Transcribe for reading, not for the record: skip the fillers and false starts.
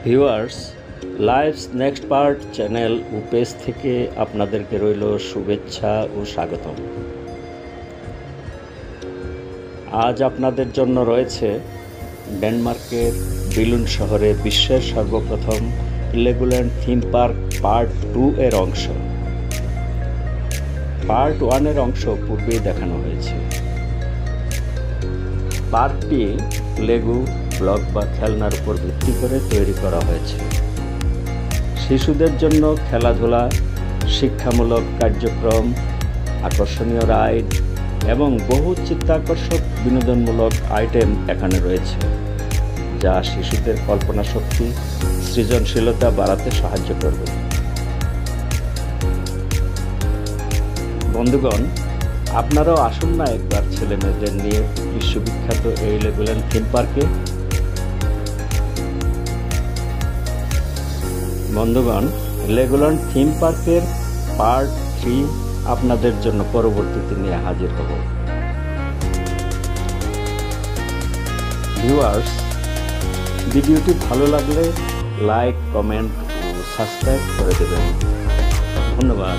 Viewers, life's next part channel ও page থেকে আপনাদেরকে রইল শুভেচ্ছা ও স্বাগতম। আজ আপনাদের জন্য রয়েছে ডেনমার্কের বিলুন্ড শহরে বিশ্বের সর্বপ্রথম লেগোল্যান্ড থিম পার্ক পার্ট 2 এর অংশ। পার্ট 1 এর অংশ পূর্বেই দেখানো হয়েছে। পার্কটি লেগো ব্লক বা খেলনার উপর ভিত্তি করে তৈরি করা হয়েছে। শিশুদের জন্য খেলাধুলা, শিক্ষামূলক কার্যক্রম, আকর্ষণীয় রাইড এবং বহু চিত্তাকর্ষক বিনোদনমূলক আইটেম এখানে রয়েছে, যা শিশুদের কল্পনা শক্তি, সৃজনশীলতা বাড়াতে সাহায্য করবে। বন্ধুগণ, আপনারাও আসুন না একবার ছেলে মেয়েদের নিয়ে বিশ্ববিখ্যাত এই লেগোল্যান্ড থিম পার্কে। বন্ধুগণ, লেগোল্যান্ড থিম পার্কের পার্ট 3 আপনাদের জন্য পরবর্তীতে নিয়ে হাজির হব। ভিউয়ার্স, ভিডিওটি ভালো লাগলে লাইক, কমেন্ট ও সাবস্ক্রাইব করে দেবেন। ধন্যবাদ।